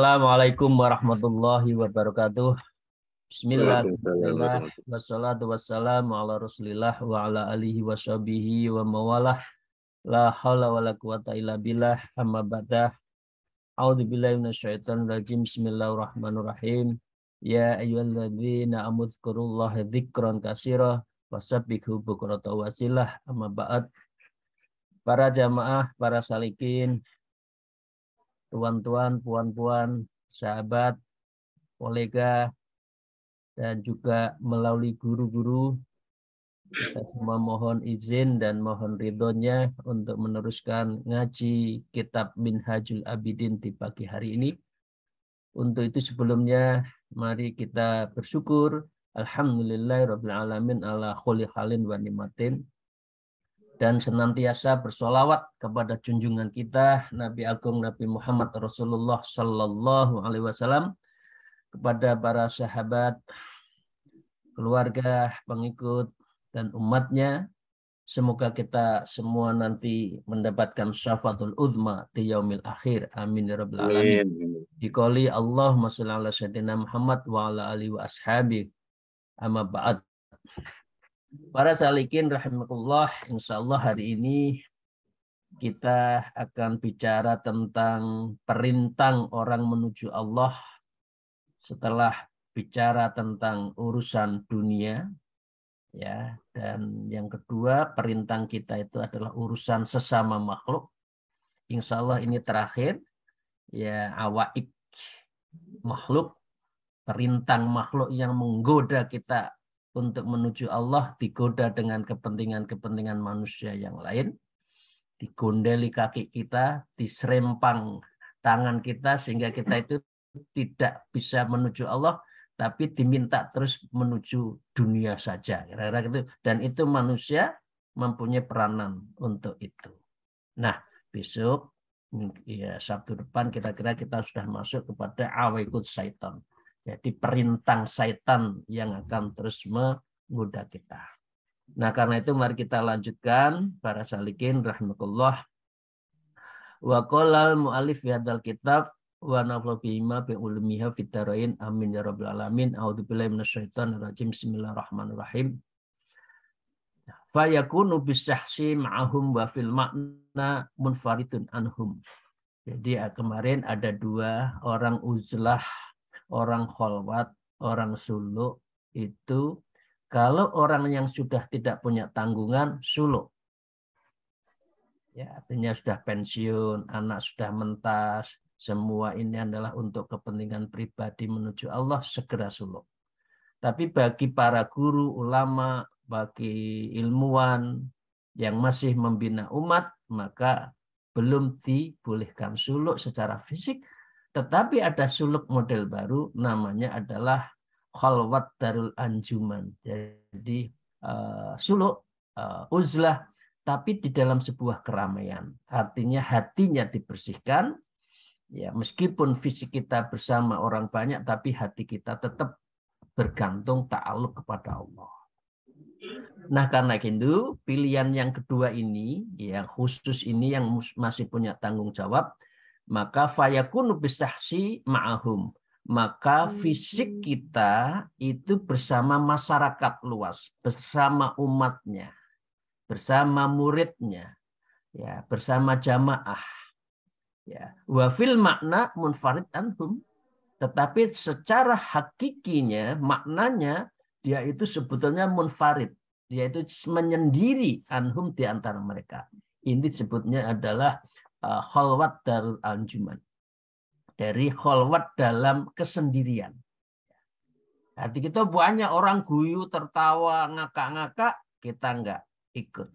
Assalamualaikum warahmatullahi wabarakatuh. Bismillah, Waalaikumsalam alhamdulillah, warahmatullahi wassalatu wassalamu ala rasulillah wa ala alihi wa sahbihi wa mawalah. La hawla wa la quwata illa billah, amma ba'dah. A'udzu billahi minasyaitonir rajim. Bismillahirrahmanirrahim. Ya ayyuhalladzina amudzukurullaha dzikran katsira wasabbihu bukratan wa asilah, amma ba'd. Para jamaah, para salikin, tuan-tuan, puan-puan, sahabat, kolega, dan juga melalui guru-guru, kita semua mohon izin dan mohon ridhonya untuk meneruskan ngaji kitab Minhajul Abidin di pagi hari ini. Untuk itu sebelumnya mari kita bersyukur Alhamdulillahirabbil alamin ala kholi halin wa nimatin, dan senantiasa bersolawat kepada junjungan kita Nabi Agung Nabi Muhammad Rasulullah Sallallahu Alaihi Wasallam, kepada para sahabat, keluarga, pengikut, dan umatnya. Semoga kita semua nanti mendapatkan syafaatul uzma di yaumil akhir. Amin ya rabbal alamin. Amin. Dikoli Allahumma shalli ala sayyidina Muhammad wa ala alihi wa ashabi. Amma ba'd. Para salikin rahimakumullah, insyaallah hari ini kita akan bicara tentang perintang orang menuju Allah setelah bicara tentang urusan dunia, ya. Dan yang kedua, perintah kita itu adalah urusan sesama makhluk. Insya Allah ini terakhir, ya, awaik makhluk, perintah makhluk yang menggoda kita untuk menuju Allah, digoda dengan kepentingan-kepentingan manusia yang lain, digondeli kaki kita, diserempang tangan kita, sehingga kita itu tidak bisa menuju Allah, tapi diminta terus menuju dunia saja, kira-kira gitu. Dan itu manusia mempunyai peranan untuk itu. Nah, besok, ya Sabtu depan, kira-kira kita sudah masuk kepada awikut syaitan. Jadi perintah syaitan yang akan terus menggoda kita. Nah, karena itu mari kita lanjutkan para salikin rahimakumullah. Wa qolal mu'alif fi hadzal kitab wa naflu bima bi ulmiha fid darain amin ya rabbal alamin. A'udzubillahi minasyaitonir rajim. Bismillahirrahmanirrahim. Fa yakunu bisahsi ma'ahum wa fil makna munfaridun anhum. Jadi kemarin ada dua orang uzlah, orang kholwat, orang suluk. Itu kalau orang yang sudah tidak punya tanggungan, suluk. Ya, artinya sudah pensiun, anak sudah mentas, semua ini adalah untuk kepentingan pribadi menuju Allah, segera suluk. Tapi bagi para guru, ulama, bagi ilmuwan yang masih membina umat, maka belum dibolehkan suluk secara fisik, tetapi ada suluk model baru, namanya adalah khalwat darul anjuman. Jadi suluk, uzlah, tapi di dalam sebuah keramaian. Artinya hatinya dibersihkan, ya, meskipun fisik kita bersama orang banyak, tapi hati kita tetap bergantung ta'aluk kepada Allah. Nah, karena itu pilihan yang kedua ini, yang khusus ini, yang masih punya tanggung jawab, maka fayakunu bisahsi ma'ahum. Maka fisik kita itu bersama masyarakat luas, bersama umatnya, bersama muridnya, ya, bersama jamaah, ya. Wa fil makna munfarid anhum, tetapi secara hakikinya, maknanya, dia itu sebetulnya munfarid, dia itu menyendiri anhum di antara mereka. Ini disebutnya adalah khalwat darul anjuman, dari khalwat dalam kesendirian. Hati kita banyak orang guyu, tertawa, ngakak-ngakak, kita enggak ikut.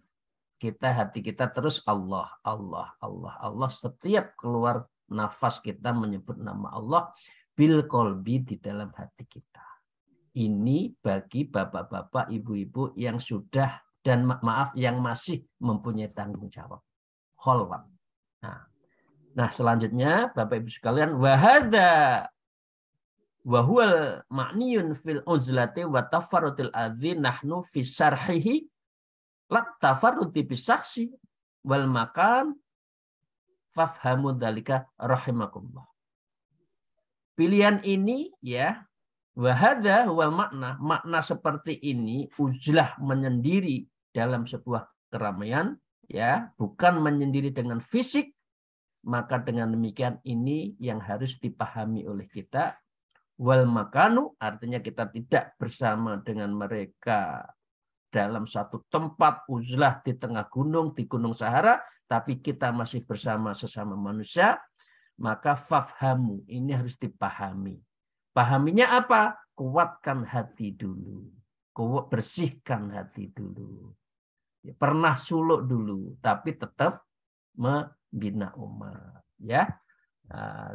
Hati kita terus Allah, Allah, Allah, Allah. Setiap keluar nafas kita menyebut nama Allah bil kolbi, di dalam hati kita. Ini bagi bapak-bapak, ibu-ibu yang sudah, dan maaf, yang masih mempunyai tanggung jawab. Kholwat. Nah, selanjutnya Bapak Ibu sekalian, wahada wahual ma'niyun fil uzlati wa tafarrutil adzi nahnu fi sarhihi lat tafarruti bisaksi wal makan fafhamu dzalika rahimakumullah. Pilihan ini ya, wahada wal makna seperti ini uzlah menyendiri dalam sebuah keramaian ya, bukan menyendiri dengan fisik, maka dengan demikian ini yang harus dipahami oleh kita. Wal makanu artinya kita tidak bersama dengan mereka dalam satu tempat uzlah di tengah gunung, di Gunung Sahara, tapi kita masih bersama sesama manusia, maka fafhamu ini harus dipahami. Pahaminya apa? Kuatkan hati dulu. Bersihkan hati dulu. Pernah suluk dulu, tapi tetap membina umat. Ya,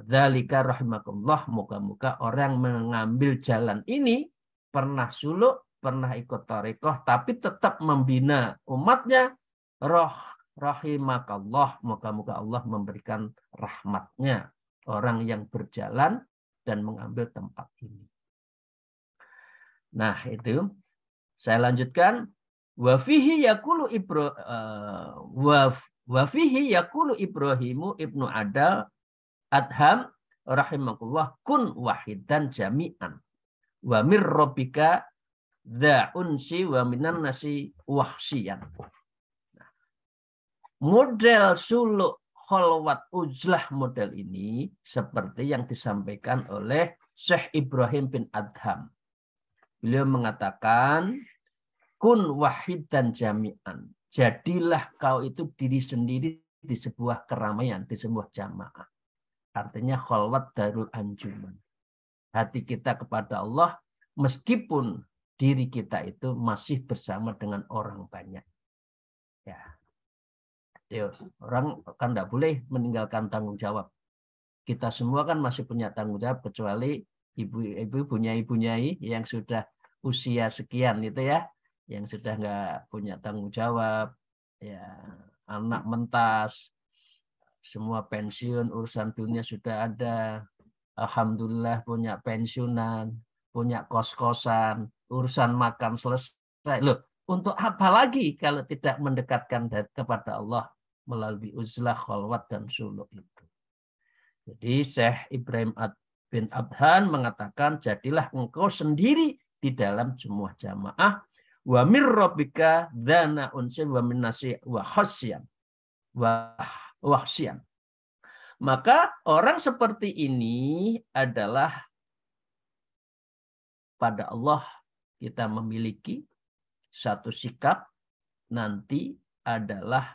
dzalika rahimakumullah, moga-moga orang mengambil jalan ini pernah suluk, pernah ikut tarekoh, tapi tetap membina umatnya. Rahimakallah, moga-moga Allah memberikan rahmatnya orang yang berjalan dan mengambil tempat ini. Nah itu saya lanjutkan. Wafihi yakulu Ibrahimu ibnu Adham rahimakullah kun wahidan jami'an wa mir rabbika dha unsi wa minan nasi wahsiyan. Model suluk kholwat uzlah model ini seperti yang disampaikan oleh Syekh Ibrahim bin Adham. Beliau mengatakan kun wahidan jami'an. Jadilah kau itu diri sendiri di sebuah keramaian, di sebuah jamaah. Artinya kholwat darul anjuman. Hati kita kepada Allah meskipun diri kita itu masih bersama dengan orang banyak. Ya. Orang kan tidak boleh meninggalkan tanggung jawab. Kita semua kan masih punya tanggung jawab kecuali ibu-ibu bunyai yang sudah usia sekian itu ya, yang sudah nggak punya tanggung jawab, ya anak mentas, semua pensiun, urusan dunia sudah ada. Alhamdulillah punya pensiunan, punya kos-kosan, urusan makan selesai. Loh, untuk apa lagi kalau tidak mendekatkan kepada Allah melalui uzlah, kholwat, dan suluk itu. Jadi Syekh Ibrahim bin Adham mengatakan, jadilah engkau sendiri di dalam semua jamaah. Wa mir rabbika dzana unsin wa min nasi wa khasyan. Wahsyan. Maka orang seperti ini adalah pada Allah kita memiliki satu sikap nanti adalah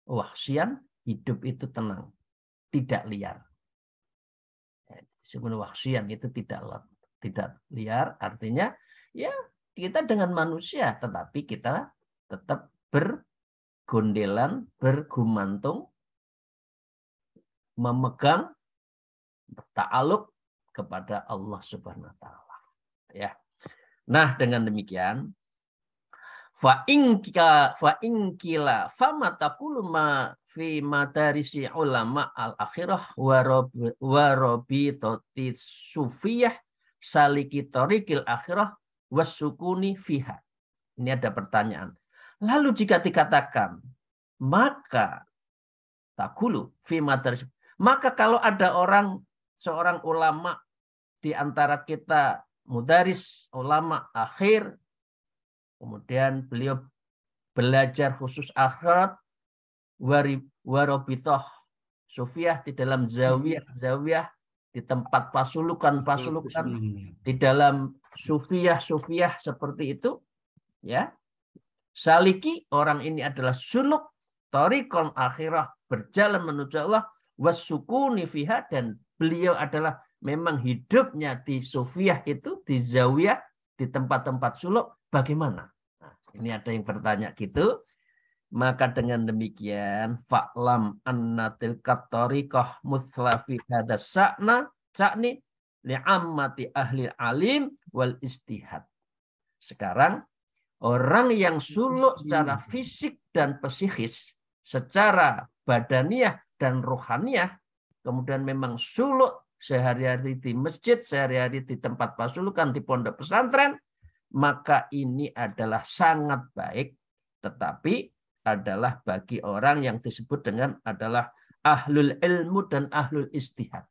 wahsyan, hidup itu tenang, tidak liar. Sebenarnya wahsyan itu tidak liar, artinya ya kita dengan manusia, tetapi kita tetap bergondelan, bergumantung, memegang ta'aluk kepada Allah Subhanahu wa taala. Ya. Nah, dengan demikian fa inkila fama taqulu ma fi madarisi ulama al-akhirah wa rabitati sufiyah saliki tariqil akhirah wasukuni fiha. Ini ada pertanyaan. Lalu jika dikatakan maka taqulu fi madarisi, maka kalau ada seorang ulama di antara kita, mudaris, ulama akhir, kemudian beliau belajar khusus akhirat, warobitoh sufiyah di dalam zawiyah di tempat pasulukan di dalam sufiyah seperti itu, ya. Saliki, orang ini adalah suluk tariqon akhirah, berjalan menuju Allah, wasukuni fiha, dan beliau adalah memang hidupnya di sufiyah itu, di zawiyah, di tempat-tempat suluk. Bagaimana? Nah, ini ada yang bertanya gitu. Maka dengan demikian fa'lam anna tilkat tariqah muthlafi hadha sa'ni li'ammati ahli alim wal istihad. Sekarang orang yang suluk secara fisik dan psikis, secara badaniah dan rohaniah, kemudian memang suluk sehari-hari di masjid, sehari-hari di tempat pasulukan, di pondok pesantren, maka ini adalah sangat baik, tetapi adalah bagi orang yang disebut dengan adalah ahlul ilmu dan ahlul istihad.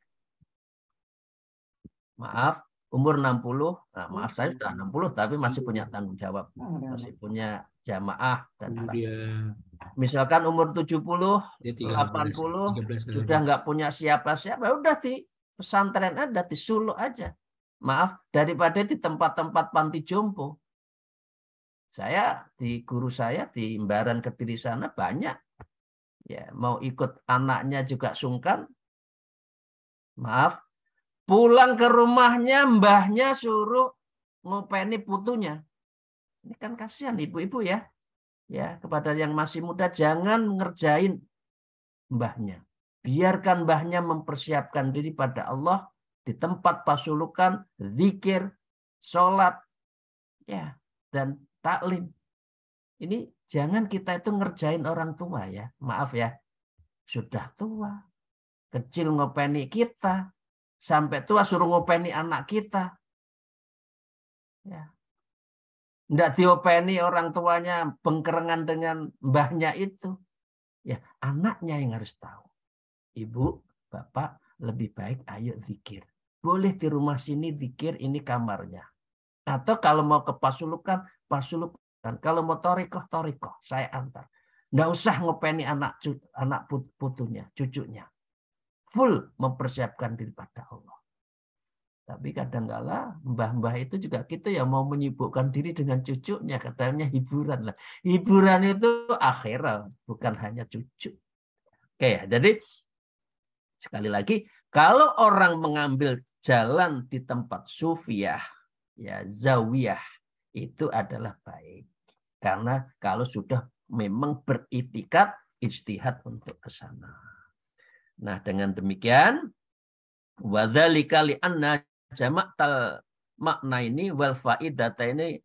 Maaf, umur 60, nah maaf saya sudah 60 tapi masih punya tanggung jawab, masih punya jamaah dan sebagainya. Misalkan umur 70, 80 sudah nggak punya siapa-siapa, udah di pesantren ada, di suluk aja. Maaf, daripada di tempat-tempat panti jompo. Saya di guru saya di Imbaran Kediri sana banyak. Ya, mau ikut anaknya juga sungkan. Maaf, pulang ke rumahnya, mbahnya suruh ngopeni putunya. Ini kan kasihan ibu-ibu ya. Ya, kepada yang masih muda jangan ngerjain mbahnya. Biarkan mbahnya mempersiapkan diri pada Allah di tempat pasulukan, zikir, sholat, ya, dan taklim. Ini jangan kita itu ngerjain orang tua ya. Maaf ya. Sudah tua. Kecil ngopeni kita. Sampai tua suruh ngopeni anak kita. Ya. Nggak diopeni orang tuanya bengkerengan dengan mbahnya itu. Ya, anaknya yang harus tahu. Ibu, bapak, lebih baik ayo zikir. Boleh di rumah sini zikir, ini kamarnya. Atau kalau mau ke pasulukan, pasulukan. Kalau mau torikoh, torikoh. Saya antar. Nggak usah ngopeni anak putunya, cucunya. Full mempersiapkan diri pada Allah. Tapi kadang-kala mbah-mbah itu juga gitu ya mau menyibukkan diri dengan cucunya. Katanya hiburan lah. Hiburan itu akhirat, bukan hanya cucu. Oke ya, jadi sekali lagi, kalau orang mengambil jalan di tempat sufiah, ya zawiyah, itu adalah baik. Karena kalau sudah memang beritikat ijtihad untuk ke sana. Nah, dengan demikian, wadzalika li anna jama'tal makna ini wal faidata ini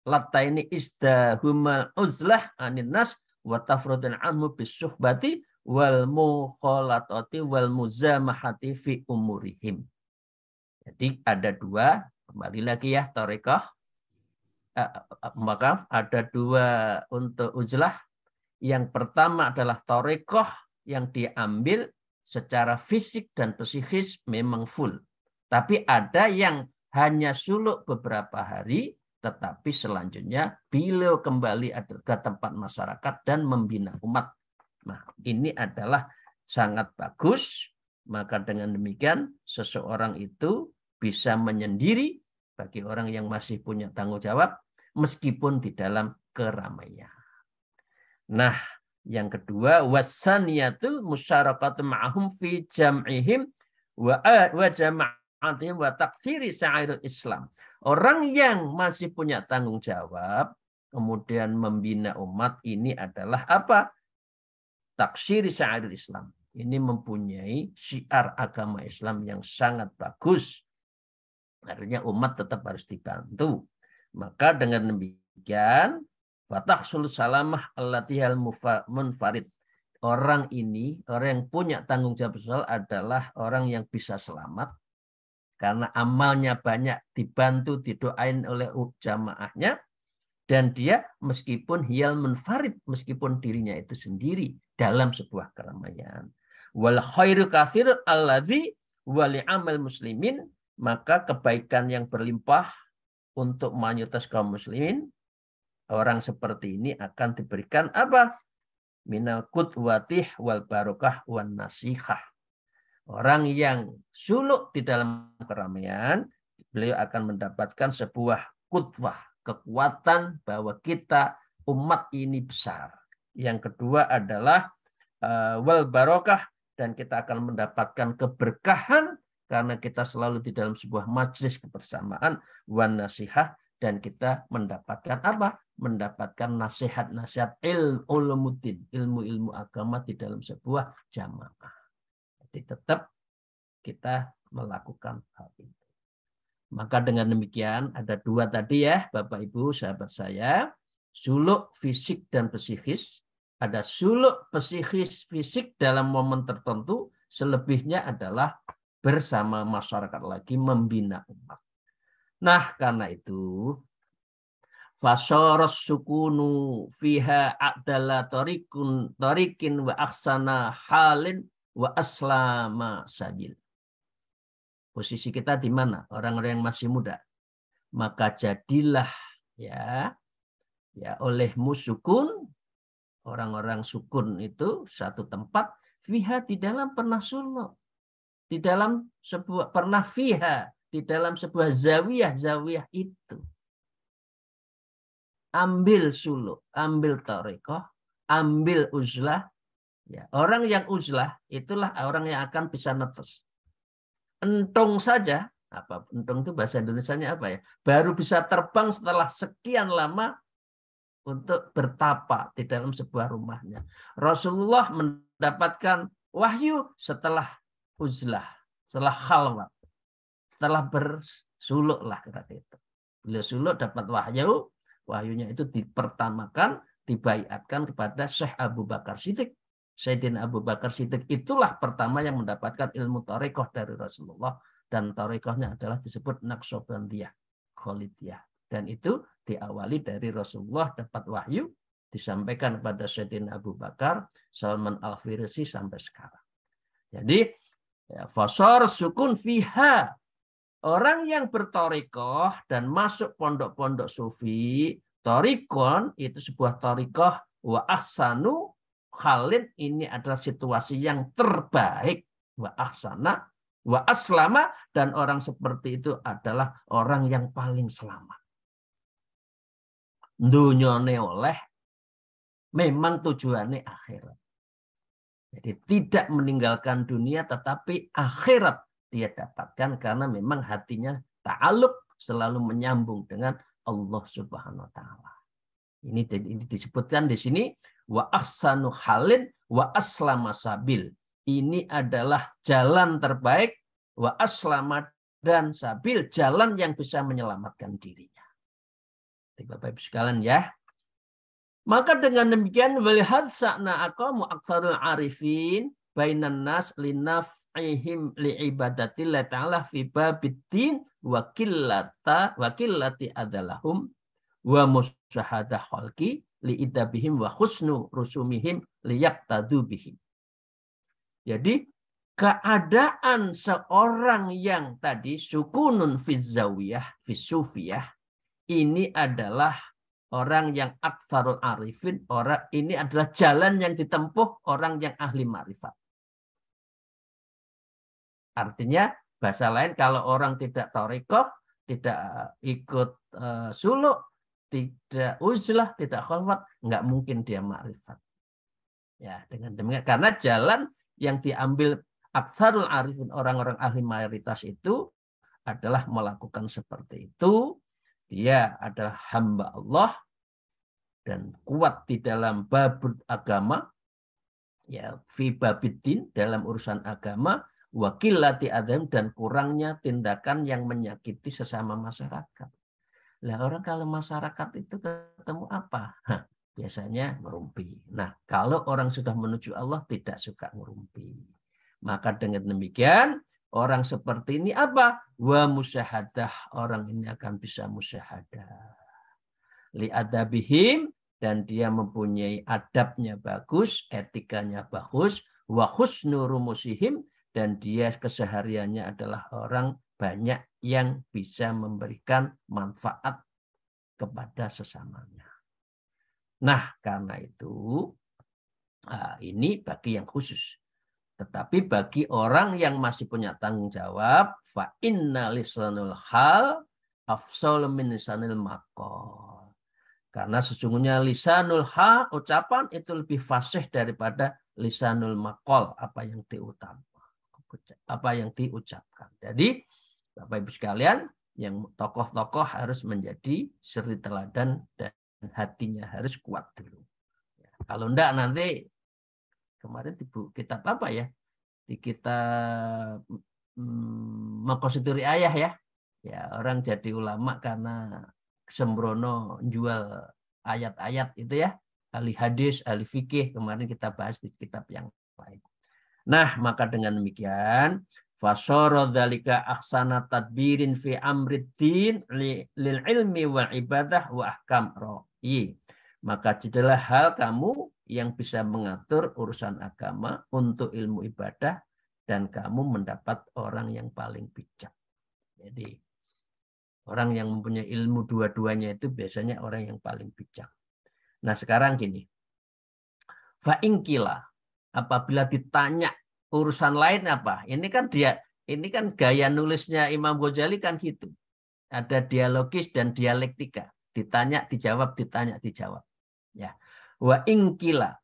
latta ini isdahumal uzlah anin nas wa tafrudun anhu bisuhbati wal mukhalatati wal muzamahati fi umurihim. Jadi ada dua, kembali lagi ya tarekah. Maka ada dua untuk uzlah. Yang pertama adalah tarekah yang diambil secara fisik dan psikis memang full. Tapi ada yang hanya suluk beberapa hari, tetapi selanjutnya beliau kembali ke tempat masyarakat dan membina umat. Nah, ini adalah sangat bagus. Maka dengan demikian seseorang itu bisa menyendiri bagi orang yang masih punya tanggung jawab meskipun di dalam keramaian. Nah, yang kedua wasaniyatu musyarakatu ma'hum fi jam'ihim wa jama'atihim wa takfiri sa'irul Islam. Orang yang masih punya tanggung jawab kemudian membina umat ini adalah apa? Taksiri sa'irul Islam. Ini mempunyai syiar agama Islam yang sangat bagus. Artinya umat tetap harus dibantu. Maka dengan demikian fatahsul salamah allatihal munfarid. Orang ini, orang yang punya tanggung jawab sosial adalah orang yang bisa selamat. Karena amalnya banyak, dibantu, didoain oleh jamaahnya. Dan dia meskipun hiyal munfarid, meskipun dirinya itu sendiri dalam sebuah keramaian. Wal khairu kathir alladhi wali amal muslimin. Maka kebaikan yang berlimpah untuk mayoritas kaum muslimin, orang seperti ini akan diberikan apa? Minal qudwatih wal barokah wan nasihah. Orang yang suluk di dalam keramaian, beliau akan mendapatkan sebuah qudwah, kekuatan bahwa kita umat ini besar. Yang kedua adalah wal barokah, dan kita akan mendapatkan keberkahan karena kita selalu di dalam sebuah majelis kebersamaan wan nasihah, dan kita mendapatkan apa? Mendapatkan nasihat-nasihat ulumuddin, ilmu-ilmu agama di dalam sebuah jamaah. Jadi tetap kita melakukan hal itu. Maka dengan demikian ada dua tadi ya Bapak Ibu sahabat saya, suluk fisik dan psikis. Ada suluk psikis fisik dalam momen tertentu, selebihnya adalah bersama masyarakat lagi membina umat. Nah, karena itu fasoros sukunu fiha a'dala tarikin wa aksana halin wa aslama sabil. Posisi kita di mana? Orang-orang yang masih muda. Maka jadilah ya olehmu sukun, orang-orang sukun itu satu tempat, fiha di dalam pernah suluk, di dalam sebuah pernah fiha, di dalam sebuah zawiyah itu. Ambil suluk, ambil tarekoh, ambil uzlah. Ya, orang yang uzlah itulah orang yang akan bisa netes. Entung saja, apa entung itu bahasa Indonesianya apa ya? Baru bisa terbang setelah sekian lama untuk bertapa di dalam sebuah rumahnya. Rasulullah mendapatkan wahyu setelah uzlah, setelah khalwat, setelah bersuluk lah kata itu. Beliau suluk dapat wahyu, wahyunya itu dipertamakan, dibaiatkan kepada Syekh Abu Bakar Siddiq. Sayyidina Abu Bakar Siddiq itulah pertama yang mendapatkan ilmu tarekoh dari Rasulullah, dan tarekohnya adalah disebut Naqsyabandiyah, Khalidiyah. Dan itu diawali dari Rasulullah dapat wahyu, disampaikan kepada Sayyidina Abu Bakar, Salman Al-Farisi sampai sekarang. Jadi fasor sukun fiha. Orang yang bertorikoh dan masuk pondok-pondok sufi, torikon itu sebuah torikoh, wa ahsanu khalid, ini adalah situasi yang terbaik, wa ahsana, wa aslama, dan orang seperti itu adalah orang yang paling selamat. Dunyone oleh, memang tujuannya akhirat. Jadi tidak meninggalkan dunia, tetapi akhirat dia dapatkan karena memang hatinya ta'aluk, selalu menyambung dengan Allah Subhanahu wa taala. Ini disebutkan di sini wa ahsanu halin wa aslama sabil. Ini adalah jalan terbaik, wa aslama, dan sabil, jalan yang bisa menyelamatkan dirinya. Bapak Ibu sekalian ya. Maka dengan demikian walihad sa'na aqamu aktsarul arifin bainan nas linaf'ihim liibadatillah ta'ala fi babiddin wa qillati adalahum wa musyahadah khalqi liidabihim wa husnu rusumihim liyaqtadu bihim. Jadi keadaan seorang yang tadi sukunun fiz zawiyah, fis sufiyah, ini adalah orang yang aktsarul arifin, orang ini adalah jalan yang ditempuh orang yang ahli ma'rifat. Artinya bahasa lain, kalau orang tidak tarekoh, tidak ikut suluk, tidak uzlah, tidak khalwat, nggak mungkin dia ma'rifat. Ya, dengan demikian karena jalan yang diambil aktsarul arifin, orang-orang ahli mayoritas itu adalah melakukan seperti itu. Dia adalah hamba Allah dan kuat di dalam bab agama, ya fi babiddin, dalam urusan agama, wa qillati adzam, dan kurangnya tindakan yang menyakiti sesama masyarakat. Lah orang kalau masyarakat itu ketemu apa? Biasanya ngerumpi. Nah, kalau orang sudah menuju Allah tidak suka ngerumpi. Maka dengan demikian orang seperti ini apa? Wa musyahadah, orang ini akan bisa musyahadah. Li'adabihim, dan dia mempunyai adabnya bagus, etikanya bagus, wa husnu rumusihim, dan dia kesehariannya adalah orang banyak yang bisa memberikan manfaat kepada sesamanya. Nah, karena itu ini bagi yang khusus. Tetapi bagi orang yang masih punya tanggung jawab, fa inna lisanul hal afsal min lisanil maqal. Karena sesungguhnya lisanul hal, ucapan itu lebih fasih daripada lisanul maqal, apa yang diucapkan. Jadi Bapak Ibu sekalian, yang tokoh-tokoh harus menjadi suri teladan dan hatinya harus kuat dulu. Kalau enggak nanti, kemarin di kitab apa ya? Di kitab Maqasidul Ayah ya. Ya, orang jadi ulama karena sembrono jual ayat-ayat itu ya. Ahli hadis, ahli fikih, kemarin kita bahas di kitab yang lain. Nah, maka dengan demikian fasara dzalika ahsana tadbirin fi amriddin lil ilmi wal ibadah wa ahkam ra'i. Maka jadilah hal kamu yang bisa mengatur urusan agama untuk ilmu ibadah dan kamu mendapat orang yang paling bijak. Jadi orang yang mempunyai ilmu dua-duanya itu biasanya orang yang paling bijak. Nah sekarang gini, fa'ingkila, apabila ditanya urusan lain apa? Ini kan gaya nulisnya Imam Ghazali kan gitu. Ada dialogis dan dialektika. Ditanya, dijawab, ditanya, dijawab. Ya. Wa ingkila.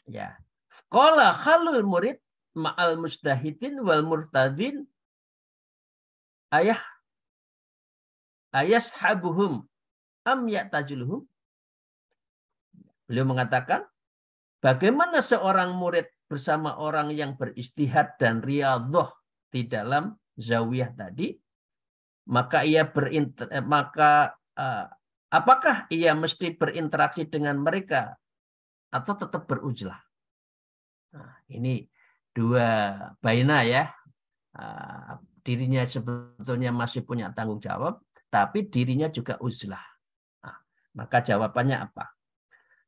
Ya. Qala khalul murid ma'al mustahidin wal murtadin ayashabuhum am ya'tajuluhum. Beliau mengatakan, bagaimana seorang murid bersama orang yang beristihad dan riyadhah di dalam zawiyah tadi, maka apakah ia mesti berinteraksi dengan mereka atau tetap berujlah? Nah, ini dua baina ya. Dirinya sebetulnya masih punya tanggung jawab, tapi dirinya juga uzlah. Nah, maka jawabannya apa?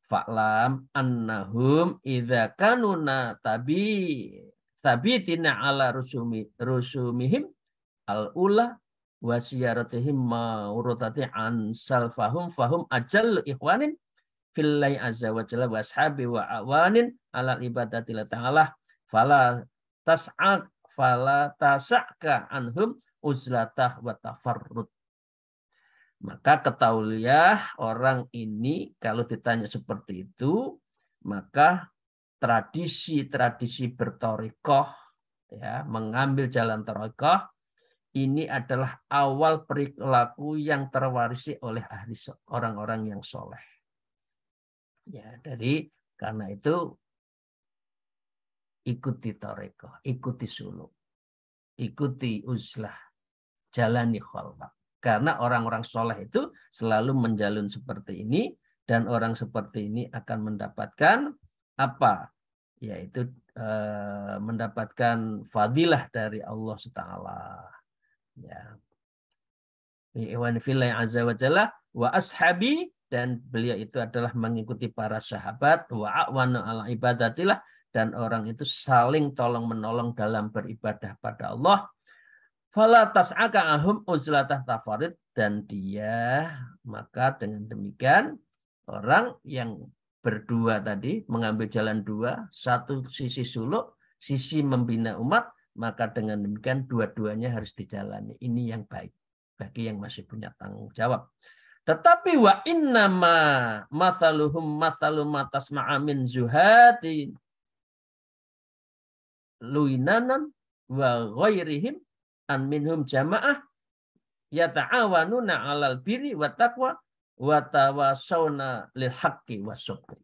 Fa'lam annahum idza kanuna tabitina ala rusumihim al-ula wa siyaratihim ma'urutati an salfahum fahum ajal ikhwanin fillahi azza wa jalla wa ashabi wa awanin ala ibadati la ta'ala fala tasa'ka anhum uzlatah wa tafarrud. Maka ketahuilah orang ini kalau ditanya seperti itu, maka tradisi-tradisi bertorikoh, ya, mengambil jalan torikoh, ini adalah awal perilaku yang terwarisi oleh orang-orang yang soleh. Ya, karena itu ikuti torikoh, ikuti suluk, ikuti uzlah, jalani khalwat. Karena orang-orang soleh itu selalu menjalin seperti ini, dan orang seperti ini akan mendapatkan apa? Yaitu mendapatkan fadilah dari Allah Subhanahu. Ya. Iwan fillah azza wa jalla wa ashabi, dan beliau itu adalah mengikuti para sahabat, wa a'wana ala ibadatillah, dan orang itu saling tolong menolong dalam beribadah pada Allah. Fala tas'aka ahum uzlatah tafarid, dan dia maka dengan demikian orang yang berdua tadi mengambil jalan dua, satu sisi suluk, sisi membina umat, maka dengan demikian dua-duanya harus dijalani. Ini yang baik bagi yang masih punya tanggung jawab. Tetapi wa innama mathaluhum mathalu matasma'a min zuhati luinanan wa ghairihim an minhum jamaah yata'awanuna 'alal birri wa taqwa wa tawasawna lil haqqi wasabri.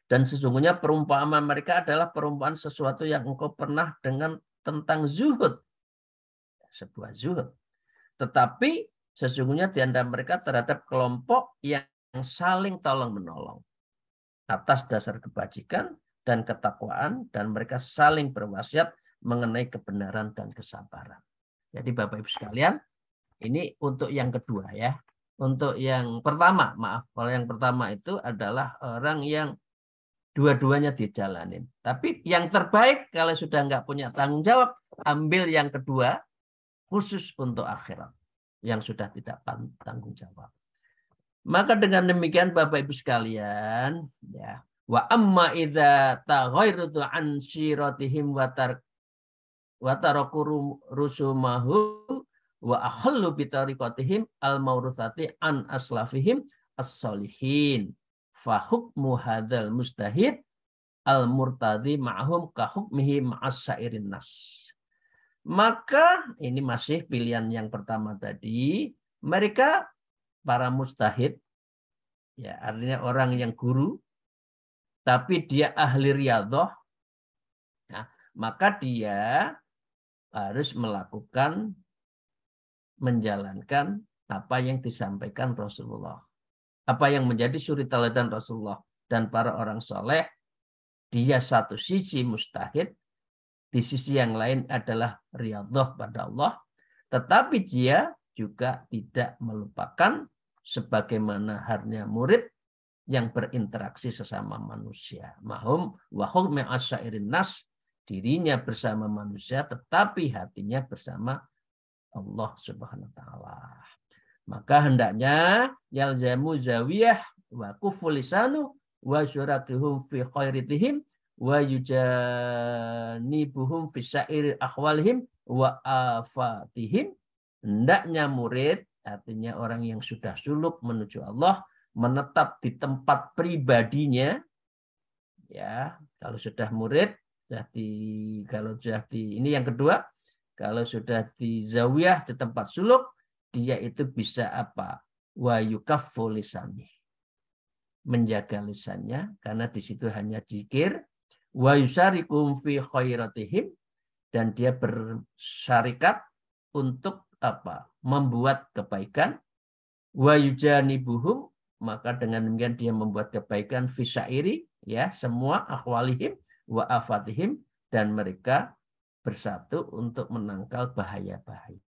Dan sesungguhnya perumpamaan mereka adalah perumpamaan sesuatu yang engkau pernah dengan tentang zuhud. Sebuah zuhud. Tetapi sesungguhnya di antara mereka terhadap kelompok yang saling tolong-menolong atas dasar kebajikan dan ketakwaan, dan mereka saling berwasiat mengenai kebenaran dan kesabaran. Jadi Bapak Ibu sekalian, ini untuk yang kedua ya. Untuk yang pertama, maaf, kalau yang pertama itu adalah orang yang dua-duanya dijalanin. Tapi yang terbaik kalau sudah nggak punya tanggung jawab, ambil yang kedua, khusus untuk akhirat, yang sudah tidak tanggung jawab. Maka dengan demikian Bapak Ibu sekalian, ya, wa amma idza taghayratu an siratihim wa taraku rusumahum wa akhallu bi tariqatihim al mawruthati an aslafihim as-solihin fa hukmu hadzal mustahid al murtadi ma'hum ka hukmihi ma'as sairin nas. Maka ini masih pilihan yang pertama tadi, mereka para mustahid, ya artinya orang yang guru, tapi dia ahli riyadhah, ya, maka dia harus menjalankan apa yang disampaikan Rasulullah, apa yang menjadi suri teladan Rasulullah dan para orang soleh. Dia satu sisi mustahid, di sisi yang lain adalah riyadhah pada Allah, tetapi dia juga tidak melupakan sebagaimana halnya murid yang berinteraksi sesama manusia. Mahum wa hukmi asairin nas, dirinya bersama manusia, tetapi hatinya bersama Allah Subhanahu wa taala. Maka hendaknya yalzamu zawiyah wa kufu lisanu wa syurakihum fi khairitihim wa yujanibuhum fi sa'iri akhwalihim wa afatihim. Hendaknya murid, artinya orang yang sudah suluk menuju Allah, menetap di tempat pribadinya. Ya, kalau sudah murid, ini yang kedua, kalau sudah di zawiyah di tempat suluk, dia itu bisa apa? Wa yukaffu lisani. Menjaga lisannya karena di situ hanya zikir. Wa yusarikum fi khairatihim, dan dia bersyarikat untuk apa? Membuat kebaikan. Wa yujanibuhum, maka dengan demikian dia membuat kebaikan fi syairi, ya, semua akhwalihim wa afatihim, dan mereka bersatu untuk menangkal bahaya-bahaya.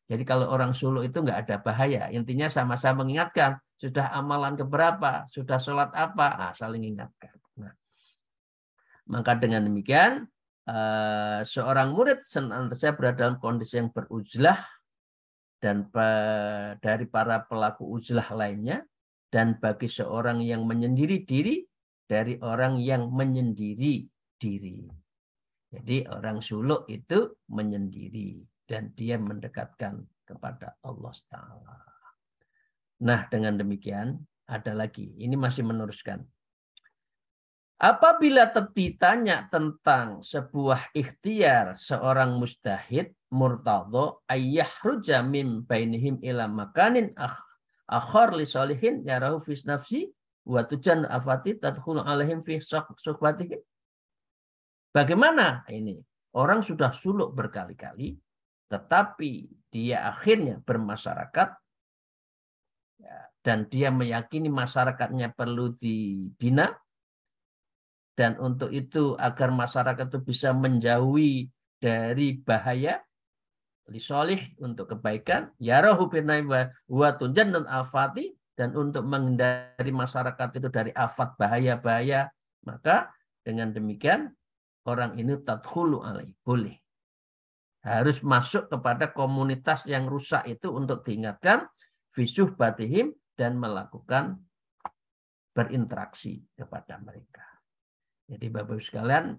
Jadi kalau orang suluk itu nggak ada bahaya. Intinya sama-sama mengingatkan. Sudah amalan keberapa? Sudah sholat apa? Saling ingatkan. Nah, maka dengan demikian, seorang murid senantiasa berada dalam kondisi yang beruzlah dan dari para pelaku uzlah lainnya. Dan bagi seorang yang menyendiri diri dari orang yang menyendiri diri. Jadi orang suluk itu menyendiri. Dan dia mendekatkan kepada Allah Ta'ala. Nah, dengan demikian, ada lagi. Ini masih meneruskan. Apabila ditanya tentang sebuah ikhtiar seorang mustahid, murtadho, ayyahruja min bainihim ila makanin akhar li solihin yarahu fis nafsi, wa tujan afati tadkhulu alaihim fi suhbatihim. Bagaimana ini? Orang sudah suluk berkali-kali, tetapi dia akhirnya bermasyarakat, ya, dan dia meyakini masyarakatnya perlu dibina, dan untuk itu agar masyarakat itu bisa menjauhi dari bahaya, lisolih untuk kebaikan, yarahu binaiwa wa tunjan dan afati, dan untuk menghindari masyarakat itu dari afat bahaya-bahaya, maka dengan demikian orang ini tadkhulu alaih, boleh. Harus masuk kepada komunitas yang rusak itu untuk diingatkan, fisuh batihim, dan melakukan berinteraksi kepada mereka. Jadi Bapak-Ibu sekalian,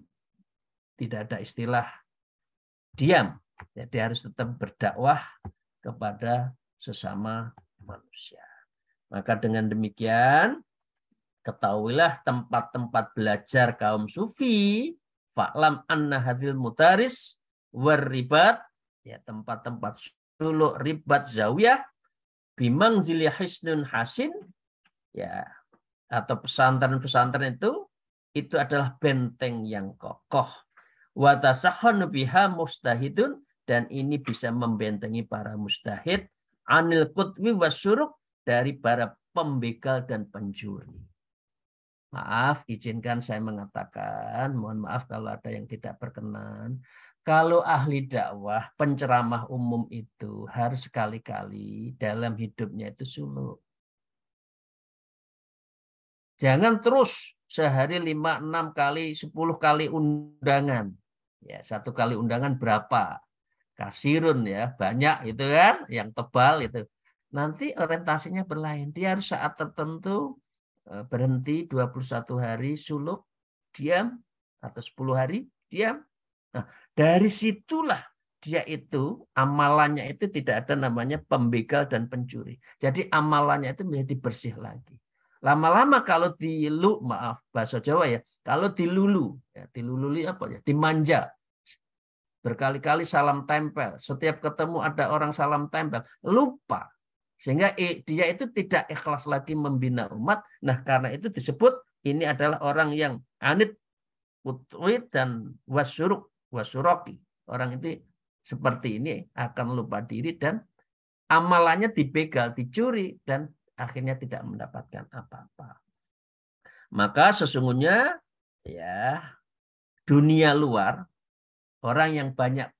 tidak ada istilah diam. Jadi harus tetap berdakwah kepada sesama manusia. Maka dengan demikian, ketahuilah tempat-tempat belajar kaum sufi, fa'lam anna hadil mutaris warribat, ya, tempat-tempat suluk, ribat, zawiyah, bimang zilya hisnun hasin, ya, atau pesantren-pesantren itu adalah benteng yang kokoh. Wa tasahhanu biha mustahidun, dan ini bisa membentengi para mustahid, anil qutwi wasyuruk, dari para pembegal dan pencuri. Maaf, izinkan saya mengatakan, mohon maaf kalau ada yang tidak berkenan. Kalau ahli dakwah, penceramah umum itu harus sekali-kali dalam hidupnya itu suluk. Jangan terus sehari 5, 6 kali, 10 kali undangan. Ya, 1 kali undangan berapa? Kasirun, ya, banyak itu kan, yang tebal itu. Nanti orientasinya berlain. Dia harus saat tertentu berhenti 21 hari suluk, diam, atau 10 hari, diam. Nah, dari situlah dia itu, amalannya itu tidak ada namanya pembegal dan pencuri. Jadi amalannya itu menjadi bersih lagi. Lama-lama kalau maaf bahasa Jawa ya, kalau dilulu, ya, dilululi apa ya, dimanja, berkali-kali salam tempel, setiap ketemu ada orang salam tempel, lupa. Sehingga dia itu tidak ikhlas lagi membina umat. Nah, karena itu disebut ini adalah orang yang anit, putwid, dan wasuroki. Orang itu seperti ini akan lupa diri dan amalannya dibegal, dicuri, dan akhirnya tidak mendapatkan apa-apa. Maka sesungguhnya, ya, dunia luar, orang yang banyak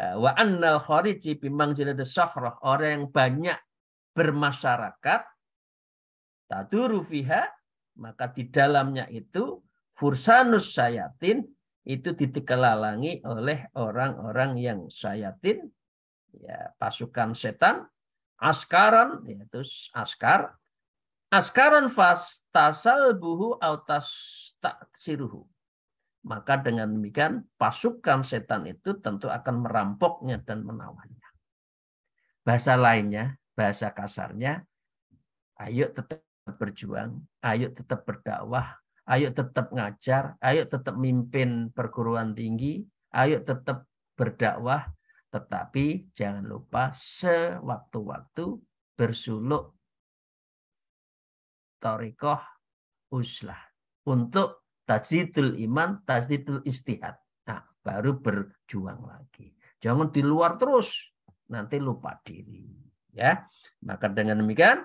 wa annal khariji bimang jilatus sahrah, orang yang banyak bermasyarakat, taduru fiha, maka di dalamnya itu fursanus sayatin, itu ditikelangi oleh orang-orang yang syayatin, ya, pasukan setan, askaron, yaitu askar, askaron fastasal buhu autas taksiruhu. Maka dengan demikian pasukan setan itu tentu akan merampoknya dan menawannya. Bahasa lainnya, bahasa kasarnya, ayo tetap berjuang, ayo tetap berdakwah, ayo tetap ngajar, ayo tetap mimpin perguruan tinggi, ayo tetap berdakwah, tetapi jangan lupa sewaktu-waktu bersuluk thariqah uslah untuk tajdidul iman, tajdidul istihad. Nah, baru berjuang lagi. Jangan di luar terus, nanti lupa diri. Ya, maka dengan demikian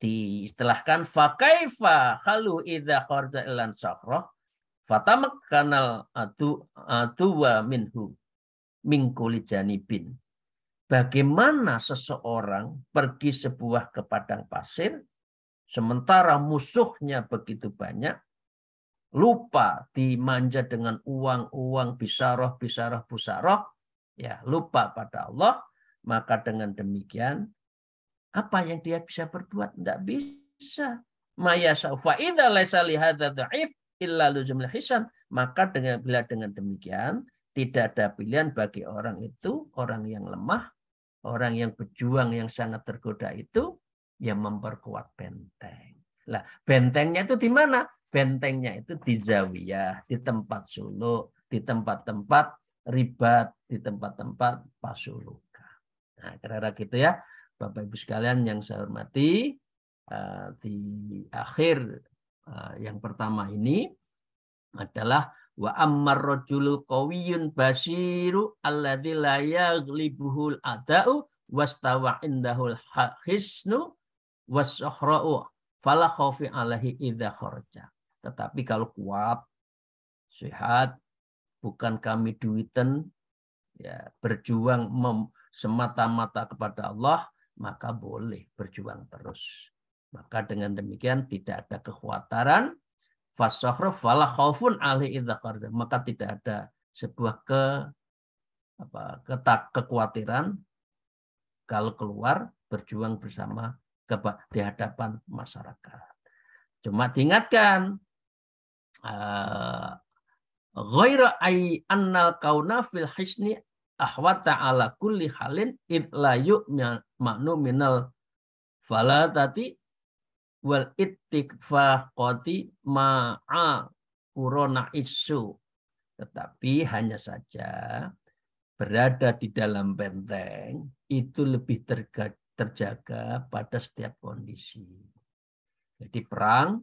diistilahkan fakaifa khalu idza kharja ilan sakhra fatamakkanal atuwa minhu min kulli janibin. Bagaimana seseorang pergi sebuah ke padang pasir sementara musuhnya begitu banyak, lupa dimanja dengan uang-uang bisaroh, busarah, ya, lupa pada Allah, maka dengan demikian apa yang dia bisa berbuat? Tidak bisa. Maya saufa idza laisa li hadza dhaif illa luzumul hisan. Maka bila dengan demikian tidak ada pilihan bagi orang itu, orang yang lemah, orang yang berjuang yang sangat tergoda itu, yang memperkuat benteng. Lah, bentengnya itu di mana? Bentengnya itu di zawiyah, di tempat suluk, di tempat-tempat ribat, di tempat-tempat pasuluka. Nah, kira-kira gitu ya. Bapak Ibu sekalian yang saya hormati, di akhir yang pertama ini adalah wa ammar rajulul qawiyyun basiru alladzi la yaghlibuhul ada'u wastawa indahul hisnu wasakhra'u fala khaufi alaihi idza kharaja. Tetapi kalau kuat, sehat, bukan kami duiten, ya, berjuang semata-mata kepada Allah, maka boleh berjuang terus. Maka dengan demikian tidak ada kekhawatiran, fasakhr fala khaufun alaihi idza kharaja. Maka tidak ada sebuah kekhawatiran kalau keluar berjuang bersama di hadapan masyarakat. Cuma diingatkan, ghairu ay annal kauna fil hisni ahwata ala kulli halin id la yu'manu minal falatati wal ittifaqati ma'a corona isu. Tetapi hanya saja berada di dalam benteng itu lebih terjaga pada setiap kondisi. Jadi perang,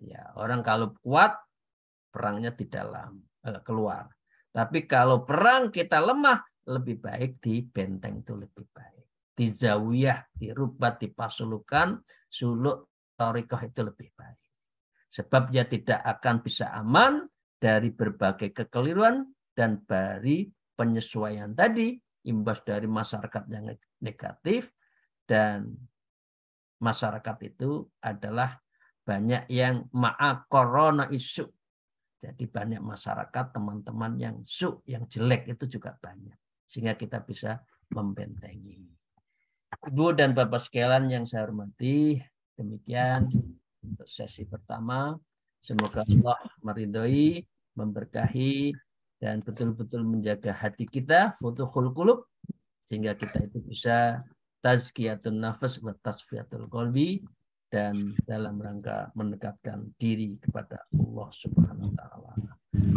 ya, orang kalau kuat perangnya di dalam, keluar. Tapi kalau perang kita lemah, lebih baik di benteng itu lebih baik. Di zawiyah, di rubat, di pasulukan, suluk, thariqah itu lebih baik. Sebab dia tidak akan bisa aman dari berbagai kekeliruan dan dari penyesuaian tadi, imbas dari masyarakat yang negatif, dan masyarakat itu adalah banyak yang ma'a corona isu. Jadi banyak masyarakat, teman-teman yang yang jelek itu juga banyak. Sehingga kita bisa membentengi. Ibu dan Bapak sekalian yang saya hormati, demikian untuk sesi pertama. Semoga Allah meridhoi, memberkahi, dan betul-betul menjaga hati kita, futuhul qulub, sehingga kita itu bisa tazkiyatun nafas wa tasfiyatul qalbi, dan dalam rangka mendekatkan diri kepada Allah Subhanahu wa taala.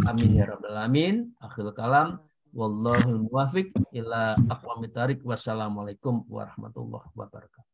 Amin ya rabbal alamin. Akhirul kalam, wallahul muwaffiq ila aqwamit thariq. Wassalamualaikum warahmatullahi wabarakatuh.